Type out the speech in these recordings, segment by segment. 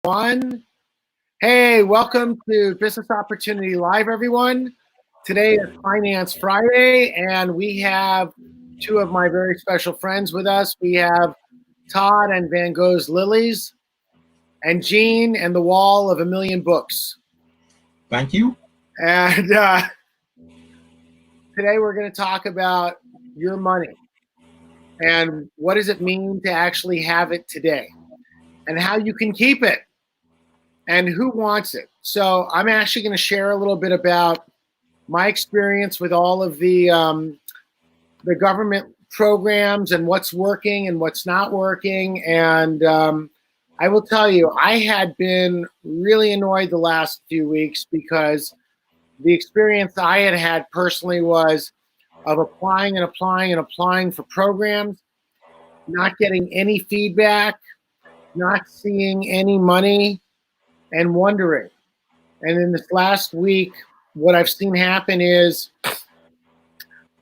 One. Hey, welcome to Business Opportunity Live, everyone. Today is Finance Friday, and we have two of my very special friends with us. We have Todd and Van Gogh's Lilies, and Gene and the Wall of a Million Books. Thank you. And today we're going to talk about your money and what does it mean to actually have it today and how you can keep it and who wants it. So I'm actually going to share a little bit about my experience with all of the government programs and what's working and what's not working. And I will tell you, I had been really annoyed the last few weeks because the experience I had had personally was of applying and applying and applying for programs, not getting any feedback, not seeing any money, and wondering. And in this last week, what I've seen happen is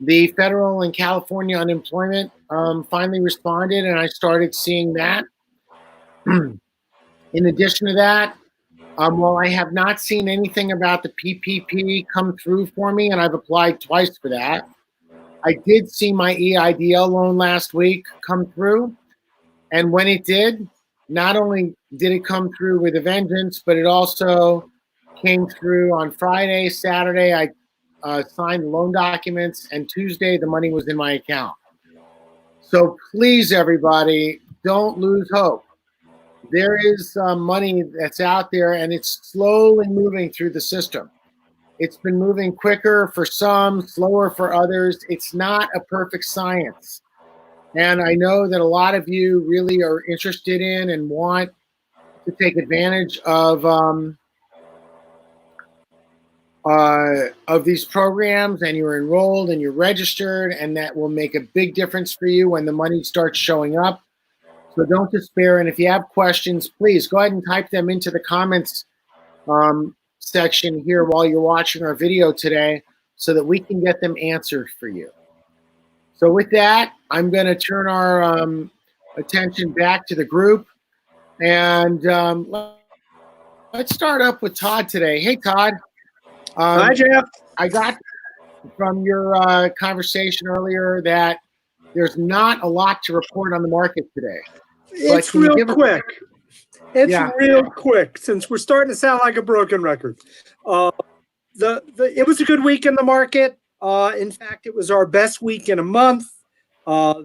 the federal and California unemployment finally responded, and I started seeing that. In addition to that, while I have not seen anything about the PPP come through for me, and I've applied twice for that, I did see my EIDL loan last week come through. And when it did, not only did it come through with a vengeance, but it also came through on Friday. Saturday, I signed the loan documents, and Tuesday, the money was in my account. So please, everybody, don't lose hope. There is money that's out there, and it's slowly moving through the system. It's been moving quicker for some, slower for others. It's not a perfect science. And I know that a lot of you really are interested in and want to take advantage of these programs, and you're enrolled and you're registered, and that will make a big difference for you when the money starts showing up. So don't despair. And if you have questions, please go ahead and type them into the comments section here while you're watching our video today so that we can get them answered for you. So with that, I'm going to turn our attention back to the group. And let's start up with Todd today. Hey, Todd. Hi, Jeff. I got from your conversation earlier that there's not a lot to report on the market today. It's real quick. It's real quick, since we're starting to sound like a broken record. It was a good week in the market. In fact, it was our best week in a month.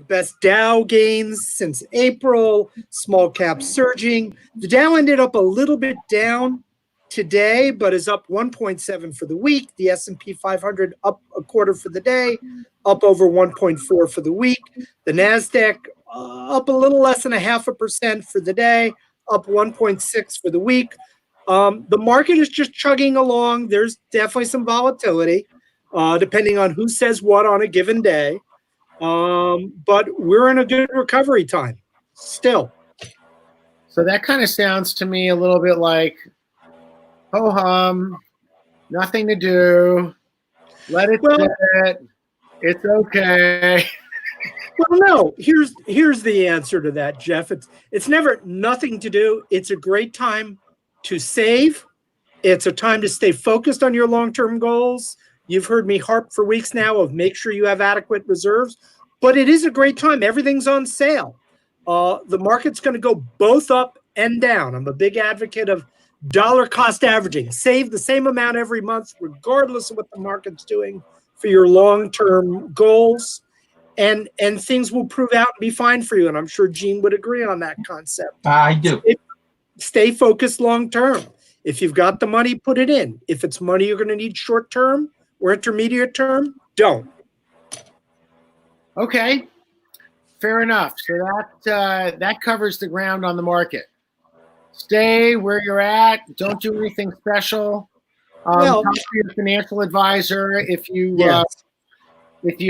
Best Dow gains since April. Small cap surging. The Dow ended up a little bit down today, but is up 1.7 for the week. The S&P 500 up a quarter for the day, up over 1.4 for the week. The NASDAQ up a little less than 0.5% for the day, up 1.6 for the week. The market is just chugging along. There's definitely some volatility, depending on who says what on a given day. But we're in a good recovery time still. So that kind of sounds to me a little bit like, ho-hum, nothing to do, let it sit, it's okay. Well, no, here's the answer to that, Jeff. It's never nothing to do. It's a great time to save. It's a time to stay focused on your long-term goals. You've heard me harp for weeks now of make sure you have adequate reserves, but it is a great time. Everything's on sale. The market's going to go both up and down. I'm a big advocate of dollar cost averaging. Save the same amount every month, regardless of what the market's doing for your long-term goals. And things will prove out and be fine for you. And I'm sure Gene would agree on that concept. I do. Stay focused long-term. If you've got the money, put it in. If it's money you're going to need short-term or intermediate term, don't. Okay, fair enough. So that covers the ground on the market. Stay where you're at. Don't do anything special. Talk to your financial advisor if you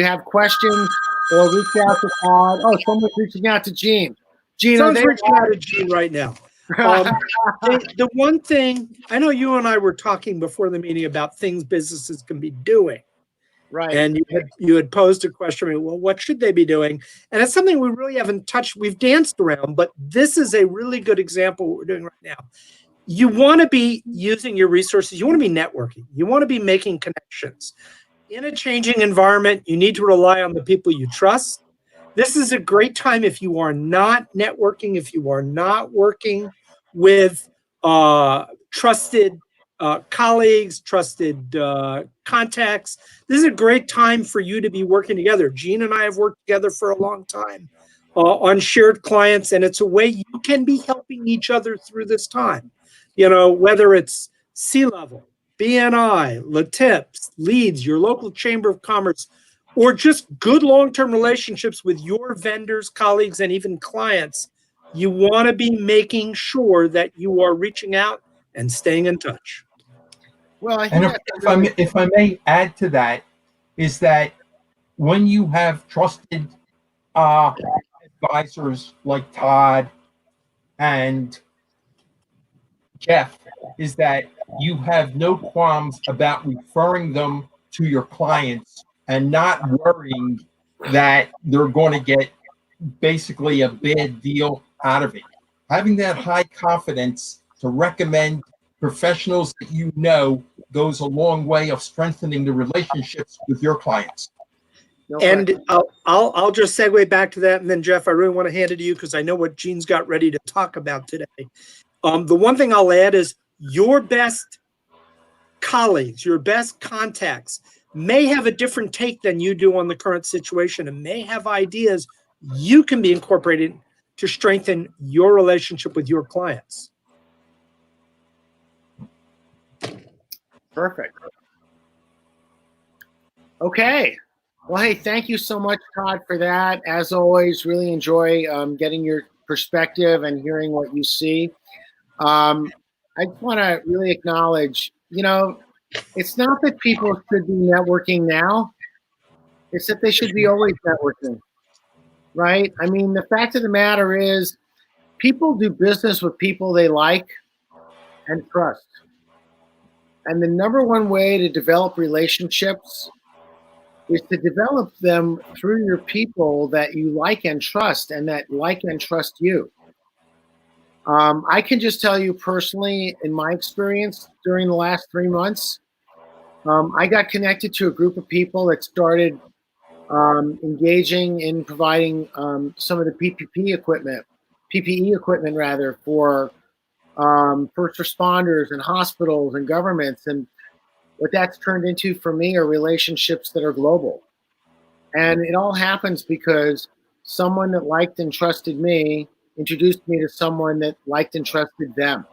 have questions, or reach out to Todd. Oh, someone's reaching out to Gene. Gene, someone's reaching out to Gene right now. The one thing, I know you and I were talking before the meeting about things businesses can be doing. Right. And you had posed a question, well, what should they be doing? And it's something we really haven't touched. We've danced around, but this is a really good example of what we're doing right now. You want to be using your resources. You want to be networking. You want to be making connections. In a changing environment, you need to rely on the people you trust. This is a great time if you are not networking, if you are not working with trusted colleagues, trusted contacts. This is a great time for you to be working together. Gene and I have worked together for a long time on shared clients, and it's a way you can be helping each other through this time. You know, whether it's C-level, BNI, LaTips, Leads, your local chamber of commerce, or just good long-term relationships with your vendors, colleagues, and even clients, you want to be making sure that you are reaching out and staying in touch. Well, I think if I may add to that, is that when you have trusted advisors like Todd and Jeff, is that you have no qualms about referring them to your clients and not worrying that they're going to get basically a bad deal out of it. Having that high confidence to recommend professionals that you know goes a long way of strengthening the relationships with your clients. And I'll just segue back to that, and then Jeff, I really want to hand it to you because I know what Gene's got ready to talk about today. The one thing I'll add is your best colleagues, your best contacts may have a different take than you do on the current situation and may have ideas you can be incorporated to strengthen your relationship with your clients. Perfect. Okay. Well, hey, thank you so much, Todd, for that. As always, really enjoy getting your perspective and hearing what you see. I just want to really acknowledge, it's not that people should be networking now. It's that they should be always networking, right? I mean, the fact of the matter is people do business with people they like and trust. And the number one way to develop relationships is to develop them through your people that you like and trust and that like and trust you. I can just tell you personally, in my experience during the last 3 months, I got connected to a group of people that started engaging in providing some of the PPE equipment rather, for first responders and hospitals and governments. And what that's turned into for me are relationships that are global. And it all happens because someone that liked and trusted me introduced me to someone that liked and trusted them.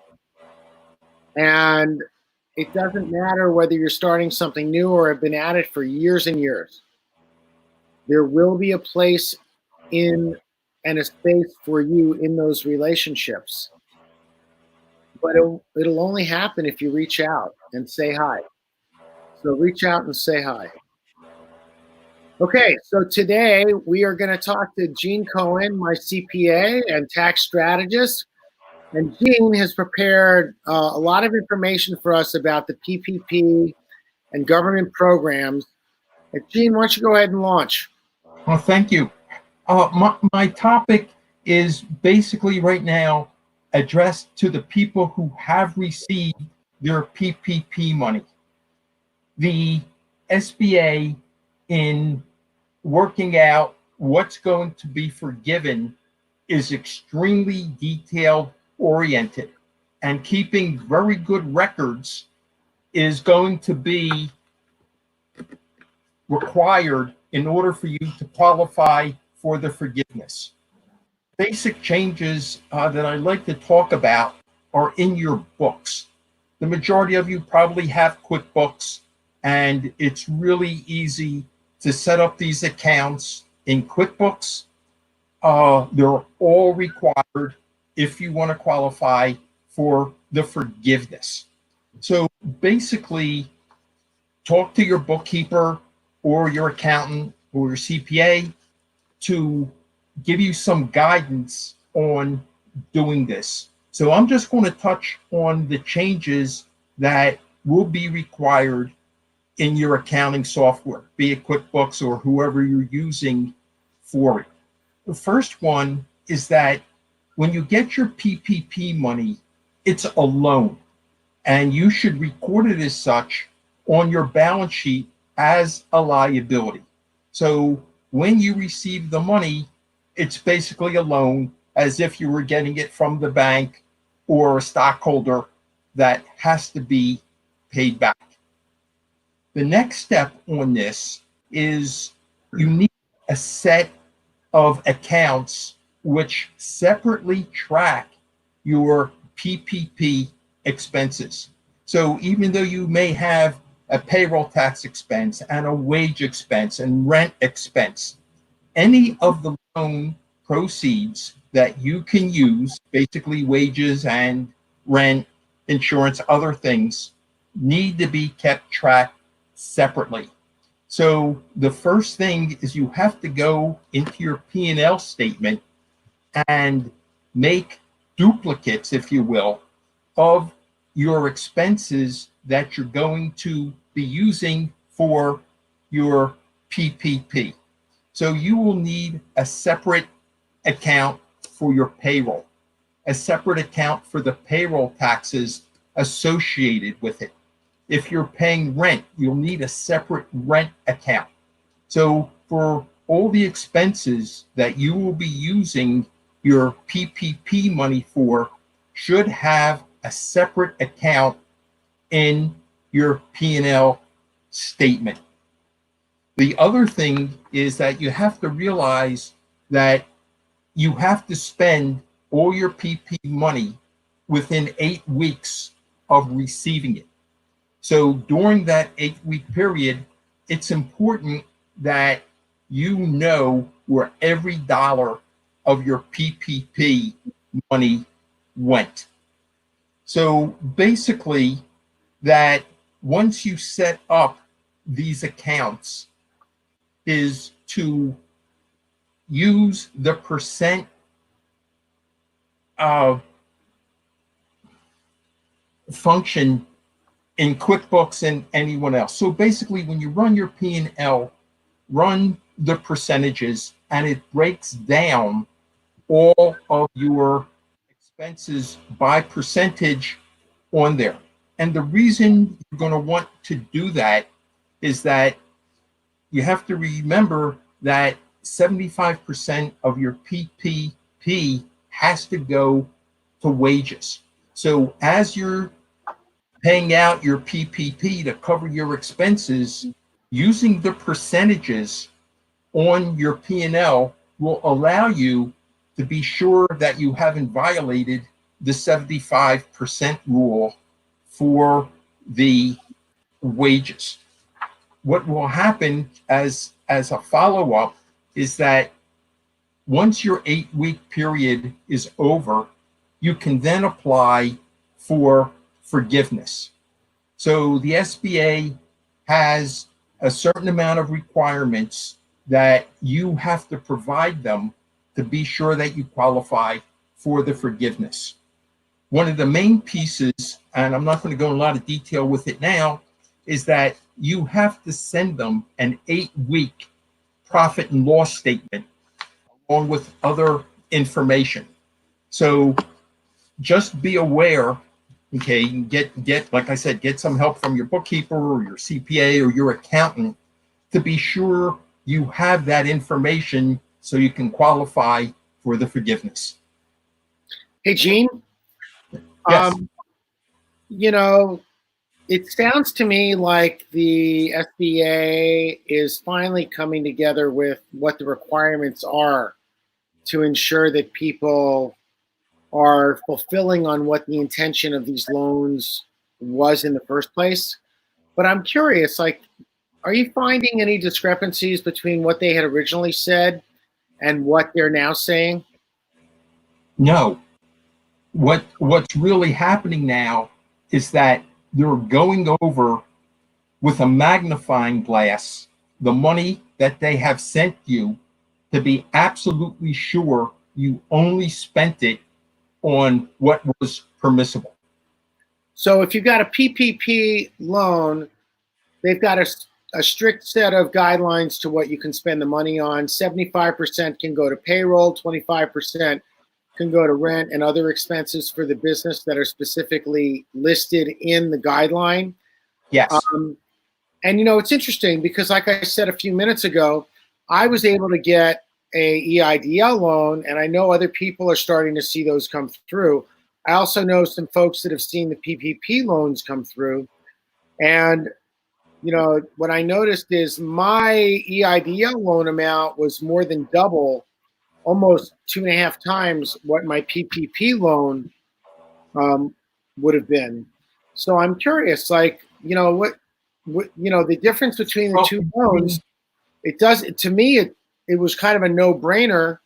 And it doesn't matter whether you're starting something new or have been at it for years and years. There will be a place in and a space for you in those relationships. But it'll only happen if you reach out and say hi. So reach out and say hi. Okay, so today we are going to talk to Gene Cohen, my CPA and tax strategist. And Gene has prepared a lot of information for us about the PPP and government programs. And Gene, why don't you go ahead and launch? Well, thank you. My topic is basically right now addressed to the people who have received their PPP money. The SBA, in working out what's going to be forgiven, is extremely detailed oriented, and keeping very good records is going to be required in order for you to qualify for the forgiveness. Basic changes that I'd like to talk about are in your books. The majority of you probably have QuickBooks, and it's really easy to set up these accounts in QuickBooks. They're all required if you want to qualify for the forgiveness. So basically, talk to your bookkeeper or your accountant or your CPA to give you some guidance on doing this. So I'm just going to touch on the changes that will be required in your accounting software, be it QuickBooks or whoever you're using for it. The first one is that when you get your PPP money, it's a loan, and you should record it as such on your balance sheet as a liability. So when you receive the money, it's basically a loan, as if you were getting it from the bank or a stockholder that has to be paid back. The next step on this is you need a set of accounts which separately track your PPP expenses. So even though you may have a payroll tax expense and a wage expense and rent expense, any of the loan proceeds that you can use, basically wages and rent, insurance, other things, need to be kept tracked separately. So the first thing is you have to go into your P&L statement and make duplicates, if you will, of your expenses that you're going to be using for your PPP. So you will need a separate account for your payroll, a separate account for the payroll taxes associated with it. If you're paying rent, you'll need a separate rent account. So for all the expenses that you will be using your PPP money for, should have a separate account in your P&L statement. The other thing is that you have to realize that you have to spend all your PP money within 8 weeks of receiving it. So during that 8-week period, it's important that you know where every dollar of your PPP money went. So basically, that once you set up these accounts, is to use the percent function in QuickBooks and anyone else. So basically, when you run your P&L, run the percentages, and it breaks down all of your expenses by percentage on there. And the reason you're going to want to do that is that you have to remember that 75% of your PPP has to go to wages. So as you're paying out your PPP to cover your expenses, using the percentages on your P&L will allow you to be sure that you haven't violated the 75% rule for the wages. What will happen as a follow-up is that once your 8-week period is over, you can then apply for forgiveness. So the SBA has a certain amount of requirements that you have to provide them to be sure that you qualify for the forgiveness. One of the main pieces, and I'm not going to go in a lot of detail with it now, is that you have to send them an 8-week profit and loss statement along with other information. So just be aware, okay, get like I said, get some help from your bookkeeper or your CPA or your accountant to be sure you have that information so you can qualify for the forgiveness. Hey, Gene. Yes. You know, it sounds to me like the SBA is finally coming together with what the requirements are to ensure that people are fulfilling on what the intention of these loans was in the first place. But I'm curious, like, are you finding any discrepancies between what they had originally said and what they're now saying? No. What's really happening now is that they're going over with a magnifying glass the money that they have sent you to be absolutely sure you only spent it on what was permissible. So if you've got a PPP loan, they've got a strict set of guidelines to what you can spend the money on. 75% can go to payroll, 25% can go to rent and other expenses for the business that are specifically listed in the guideline. Yes. And it's interesting because, like I said a few minutes ago, I was able to get a EIDL loan, and I know other people are starting to see those come through. I also know some folks that have seen the PPP loans come through. And, what I noticed is my EIDL loan amount was more than double, almost 2.5 times what my PPP loan would have been. So I'm curious, like, what the difference between the two loans, to me, it was kind of a no-brainer.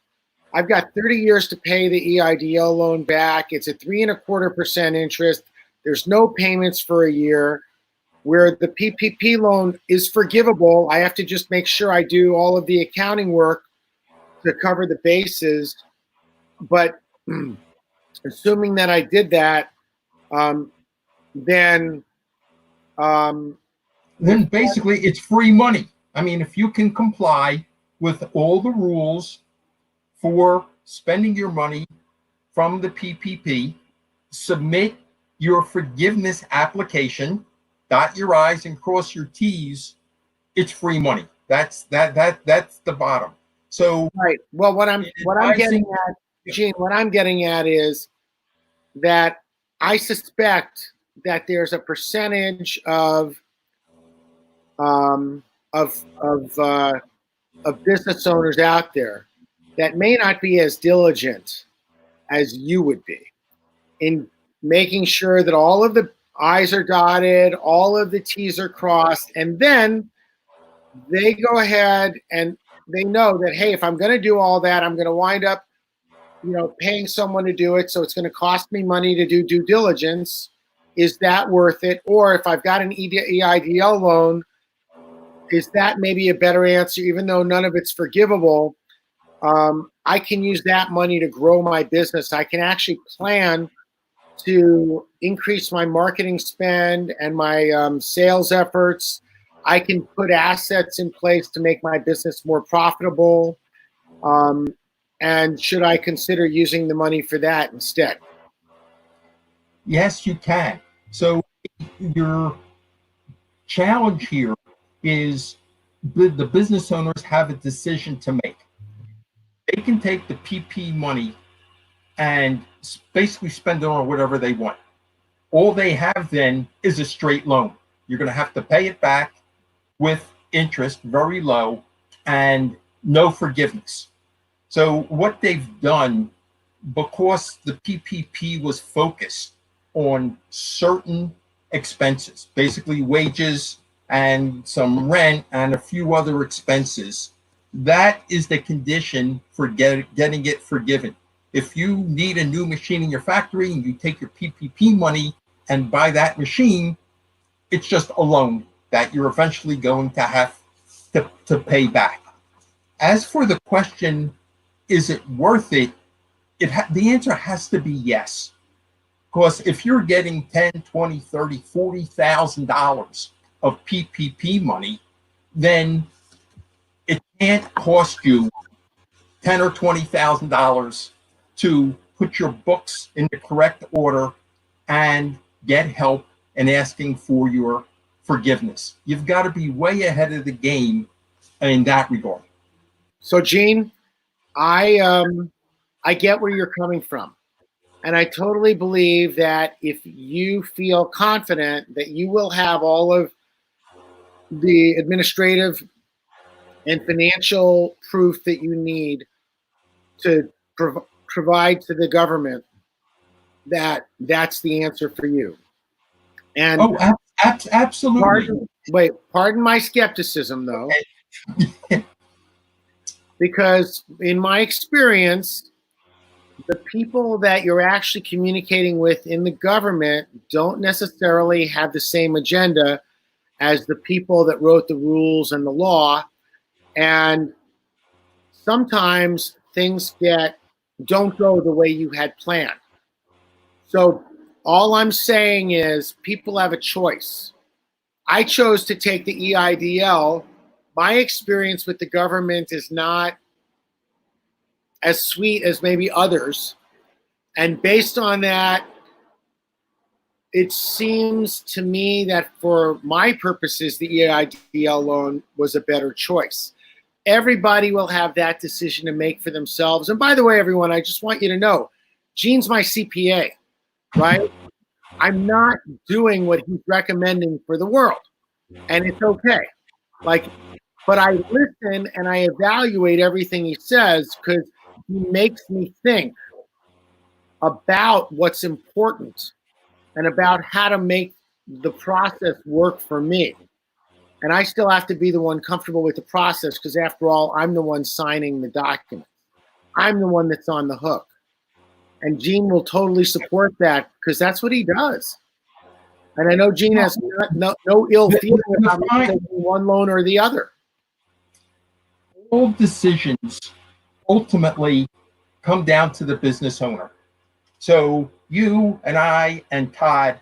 I've got 30 years to pay the EIDL loan back. It's a 3.25% interest. There's no payments for a year. Where the PPP loan is forgivable, I have to just make sure I do all of the accounting work to cover the bases. But assuming that I did that, then basically it's free money. I mean, if you can comply with all the rules for spending your money from the PPP, submit your forgiveness application, dot your I's and cross your T's, it's free money. That's the bottom. So right. Well, what I'm getting at, Gene, what I'm getting at is that I suspect that there's a percentage of business owners out there that may not be as diligent as you would be in making sure that all of the I's are dotted, all of the T's are crossed, and then they go ahead and they know that, hey, if I'm going to do all that, I'm going to wind up, paying someone to do it. So it's going to cost me money to do due diligence. Is that worth it? Or if I've got an EIDL loan, is that maybe a better answer, even though none of it's forgivable? I can use that money to grow my business. I can actually plan to increase my marketing spend and my sales efforts. I can put assets in place to make my business more profitable. And should I consider using the money for that instead? Yes, you can. So your challenge here is the business owners have a decision to make. They can take the PP money and basically spend it on whatever they want. All they have then is a straight loan. You're going to have to pay it back with interest very low and no forgiveness. So what they've done, because the PPP was focused on certain expenses, basically wages and some rent and a few other expenses, that is the condition for getting it forgiven. If you need a new machine in your factory and you take your PPP money and buy that machine, it's just a loan that you're eventually going to have to pay back. As for the question, is it worth it? The answer has to be yes. Because if you're getting $10,000, $20,000, $30,000, $40,000 of PPP money, then it can't cost you $10,000 or $20,000 to put your books in the correct order and get help and asking for your forgiveness. You've got to be way ahead of the game in that regard. So, Gene, I get where you're coming from. And I totally believe that if you feel confident that you will have all of the administrative and financial proof that you need to provide to the government, that's the answer for you. And absolutely. Pardon my skepticism, though, because in my experience, the people that you're actually communicating with in the government don't necessarily have the same agenda as the people that wrote the rules and the law. And sometimes things don't go the way you had planned. So all I'm saying is people have a choice. I chose to take the EIDL. My experience with the government is not as sweet as maybe others. And based on that, it seems to me that for my purposes, the EIDL loan was a better choice. Everybody will have that decision to make for themselves. And by the way, everyone, I just want you to know, Gene's my CPA, right? I'm not doing what he's recommending for the world. And it's okay. But I listen and I evaluate everything he says because he makes me think about what's important and about how to make the process work for me. And I still have to be the one comfortable with the process because after all, I'm the one signing the document. I'm the one that's on the hook. And Gene will totally support that because that's what he does. And I know Gene has no ill feeling about taking one loan or the other. All decisions ultimately come down to the business owner. So you and I and Todd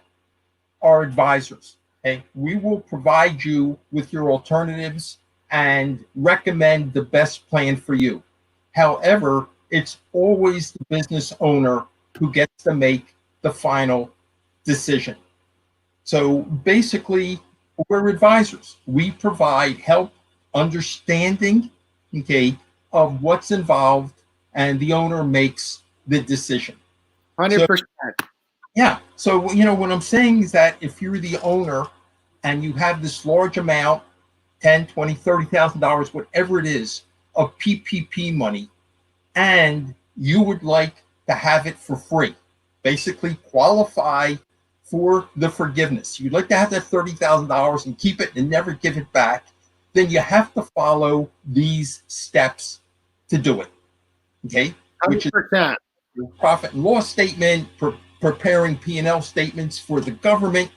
are advisors. Okay? We will provide you with your alternatives and recommend the best plan for you. However, it's always the business owner who gets to make the final decision. So basically, we're advisors. We provide help, understanding, okay, of what's involved, and the owner makes the decision. 100%. Yeah. So, what I'm saying is that if you're the owner and you have this large amount, $10, $20, $30,000, whatever it is, of PPP money, and you would like to have it for free, basically qualify for the forgiveness. You'd like to have that $30,000 and keep it and never give it back, then you have to follow these steps to do it. Okay? 100%. Which is your profit and loss statement, preparing P&L statements for the government,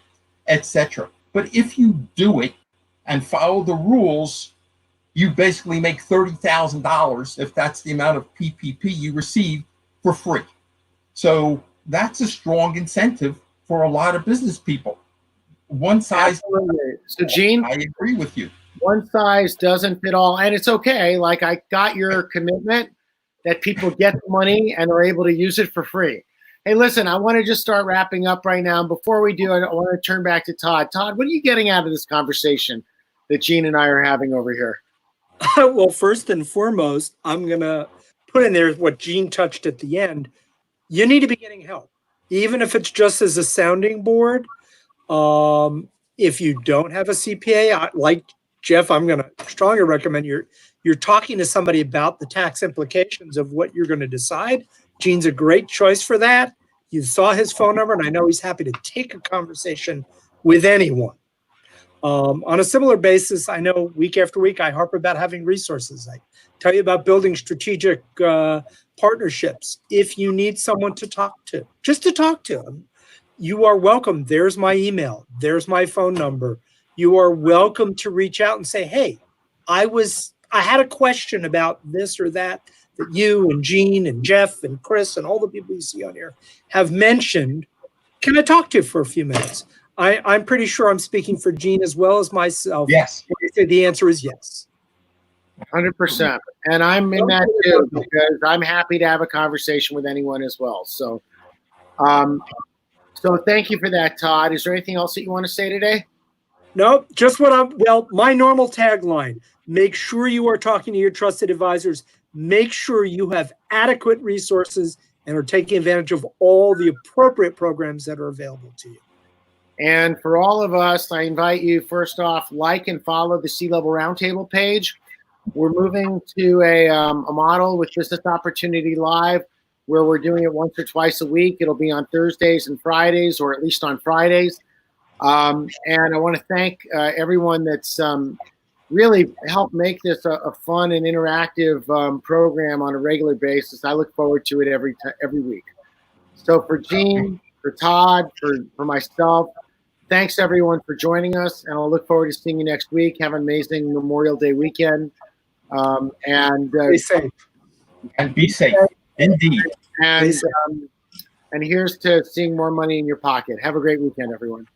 etc. But if you do it and follow the rules, you basically make $30,000 if that's the amount of PPP you receive for free. So that's a strong incentive for a lot of business people. One size. Absolutely. So Gene, I agree with you. One size doesn't fit all, and it's okay. Like, I got your commitment that people get the money and are able to use it for free. Hey, listen, I want to just start wrapping up right now. And before we do, I want to turn back to Todd. Todd, what are you getting out of this conversation that Gene and I are having over here? Well, first and foremost, I'm going to put in there what Gene touched at the end. You need to be getting help, even if it's just as a sounding board. If you don't have a CPA, like Jeff, I'm going to strongly recommend you're talking to somebody about the tax implications of what you're going to decide. Gene's a great choice for that. You saw his phone number, and I know he's happy to take a conversation with anyone. On a similar basis, I know week after week I harp about having resources. I tell you about building strategic partnerships. If you need someone to talk to, just to talk to them, you are welcome. There's my email. There's my phone number. You are welcome to reach out and say, hey, I had a question about this or that you and Gene and Jeff and Chris and all the people you see on here have mentioned. Can I talk to you for a few minutes? I'm pretty sure I'm speaking for Gene as well as myself. Yes. The answer is yes. 100%. And I'm in that too, because I'm happy to have a conversation with anyone as well. So, so thank you for that, Todd. Is there anything else that you want to say today? No, just my normal tagline: make sure you are talking to your trusted advisors. Make sure you have adequate resources and are taking advantage of all the appropriate programs that are available to you. And for all of us, I invite you, first off, like and follow the C-Level Roundtable page. We're moving to a model with Business Opportunity Live, where we're doing it once or twice a week. It'll be on Thursdays and Fridays, or at least on Fridays. And I want to thank everyone that's really helped make this a fun and interactive program on a regular basis. I look forward to it every week. So for Gene, for Todd, for myself, thanks everyone for joining us, and I'll look forward to seeing you next week. Have an amazing Memorial Day weekend. And be safe. And be safe. Indeed. And here's to seeing more money in your pocket. Have a great weekend, everyone.